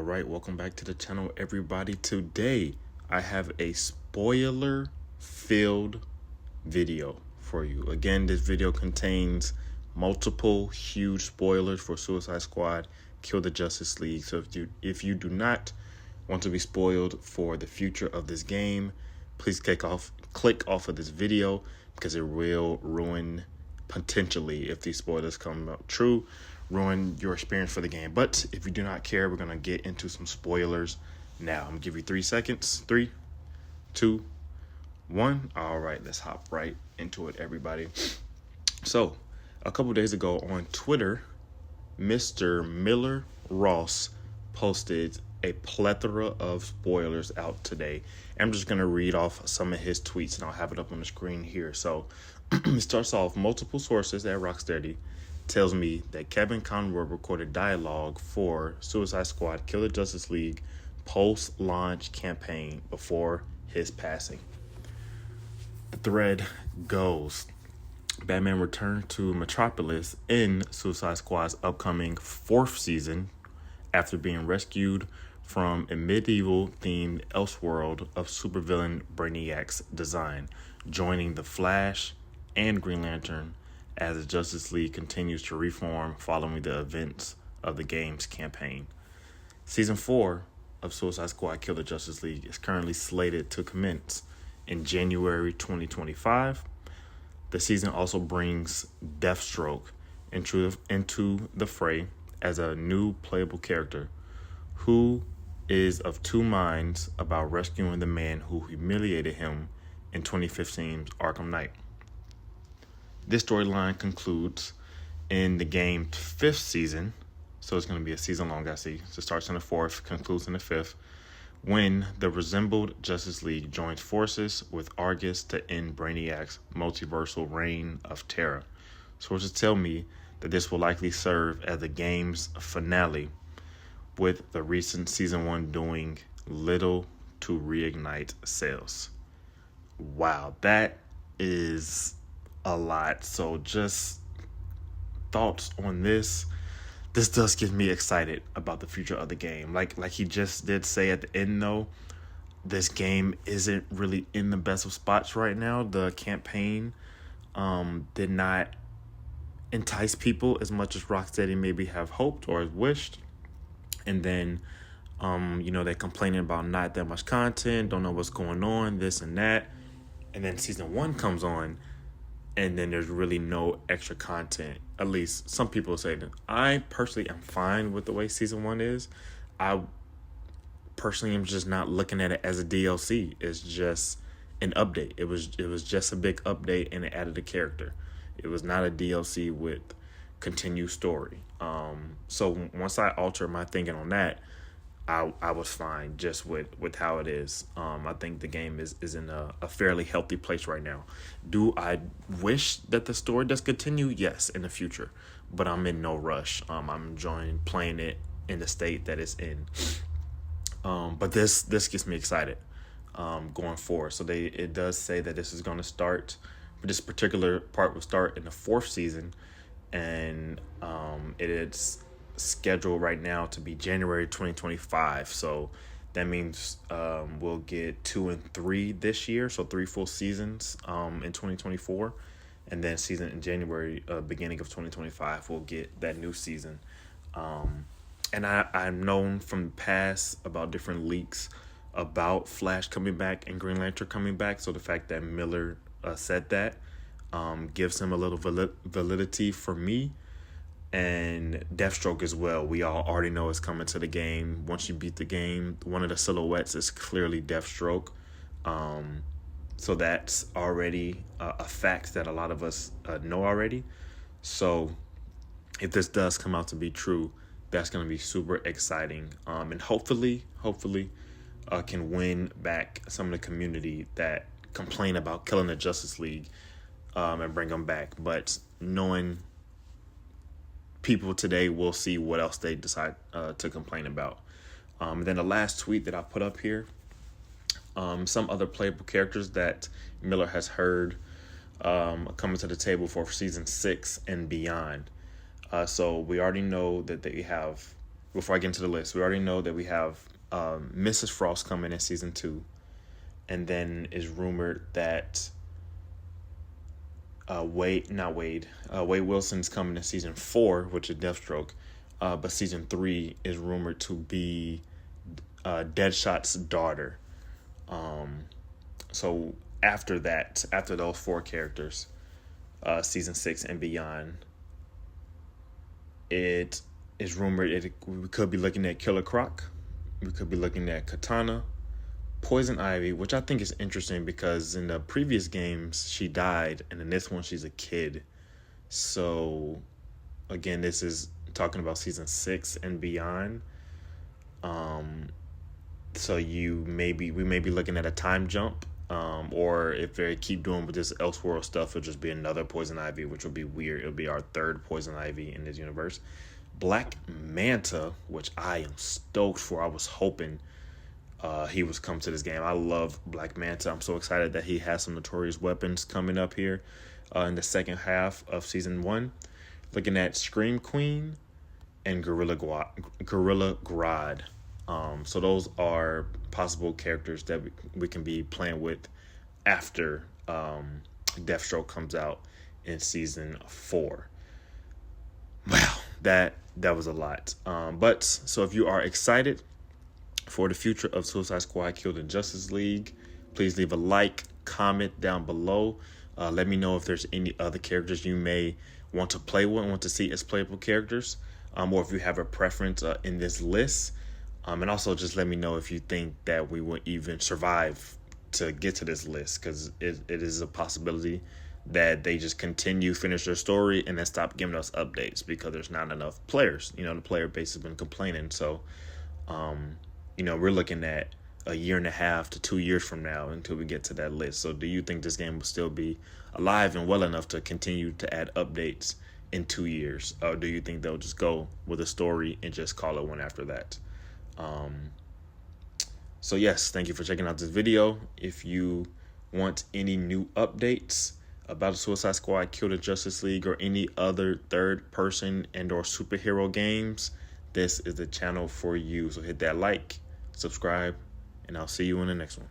right, welcome back to the channel, everybody. Today I have a spoiler filled video for you. Again, this video contains multiple huge spoilers for Suicide Squad Kill the Justice League. So if you do not want to be spoiled for the future of this game, please click off of this video, because it will ruin, potentially, if these spoilers come out true, ruin your experience for the game. But if you do not care, we're gonna get into some spoilers now. I'm gonna give you 3 seconds. 3, 2, 1. All right, let's hop right into it, everybody. So a couple days ago on Twitter, Mr. Miller Ross posted a plethora of spoilers out today. I'm just going to read off some of his tweets, and I'll have it up on the screen here. So it starts off: multiple sources at Rocksteady tells me that Kevin Conroy recorded dialogue for Suicide Squad Kill the Justice League post-launch campaign before his passing. The thread goes: Batman returned to Metropolis in Suicide Squad's upcoming 4th season after being rescued from a medieval-themed Elseworld of supervillain Brainiac's design, joining the Flash and Green Lantern as the Justice League continues to reform following the events of the game's campaign. Season 4 of Suicide Squad Kill the Justice League is currently slated to commence in January 2025. The season also brings Deathstroke into the fray as a new playable character who is of two minds about rescuing the man who humiliated him in 2015's Arkham Knight. This storyline concludes in the game's 5th season, so it's going to be a season long, I see. So it starts in the 4th, concludes in the 5th, when the resembled Justice League joins forces with Argus to end Brainiac's multiversal reign of terror. Sources tell me that this will likely serve as the game's finale, with the recent Season 1 doing little to reignite sales. Wow, that is a lot. So just thoughts on this. This does get me excited about the future of the game. Like he just did say at the end, though, this game isn't really in the best of spots right now. The campaign did not entice people as much as Rocksteady maybe have hoped or wished. And then, they're complaining about not that much content, don't know what's going on, this and that. And then Season 1 comes on, and then there's really no extra content. At least some people say that. I personally am fine with the way Season 1 is. I personally am just not looking at it as a DLC. It's just an update. It was just a big update, and it added a character. It was not a DLC with continued story. So once I alter my thinking on that, I was fine just with how it is. I think the game is in a fairly healthy place right now. Do I wish that the story does continue? Yes, in the future, but I'm in no rush. I'm enjoying playing it in the state that it's in. But this gets me excited going forward. So it does say that this is going to start. This particular part will start in the 4th season, and it is scheduled right now to be January 2025. So that means we'll get 2 and 3 this year, so 3 full seasons in 2024, and then season in January, beginning of 2025, we'll get that new season. And I've known from the past about different leaks about Flash coming back and Green Lantern coming back, so the fact that Miller said that gives him a little validity for me. And Deathstroke as well. We all already know it's coming to the game. Once you beat the game, one of the silhouettes is clearly Deathstroke. So that's already a fact that a lot of us know already. So if this does come out to be true, that's going to be super exciting. And hopefully can win back some of the community that complain about killing the Justice League and bring them back. But knowing people today, will see what else they decide to complain about. Then the last tweet that I put up here, some other playable characters that Miller has heard coming to the table for season 6 and beyond. So we already know that they have before I get into the list, we already know that we have Mrs. Frost coming in season 2, and then is rumored that Wade Wilson's coming in season 4, which is Deathstroke, but season 3 is rumored to be Deadshot's daughter. So after those 4 characters, season 6 and beyond, it is rumored we could be looking at Killer Croc, we could be looking at Katana, Poison Ivy, which I think is interesting because in the previous games she died, and in this one she's a kid. So again, this is talking about season 6 and beyond. So we may be looking at a time jump, or if they keep doing with this Elseworld stuff, it'll just be another Poison Ivy, which will be weird. It'll be our 3rd Poison Ivy in this universe. Black Manta, which I am stoked for. I was hoping he was come to this game. I love Black Manta. I'm so excited that he has some Notorious Weapons coming up here in the second half of season 1. Looking at Scream Queen and Gorilla Grodd. So those are possible characters that we can be playing with after Deathstroke comes out in season 4. Wow, that was a lot. But so if you are excited for the future of Suicide Squad Kill the Justice League, please leave a like, comment down below. Let me know if there's any other characters you may want to play with, want to see as playable characters, or if you have a preference in this list. And also just let me know if you think that we will even survive to get to this list, because it is a possibility that they just finish their story, and then stop giving us updates because there's not enough players. The player base has been complaining. So, we're looking at a 1.5 to 2 years from now until we get to that list. So do you think this game will still be alive and well enough to continue to add updates in 2 years? Or do you think they'll just go with a story and just call it one after that? So yes, thank you for checking out this video. If you want any new updates about the Suicide Squad Kill the Justice League or any other third-person and or superhero games, this is the channel for you. So hit that like, subscribe, and I'll see you in the next one.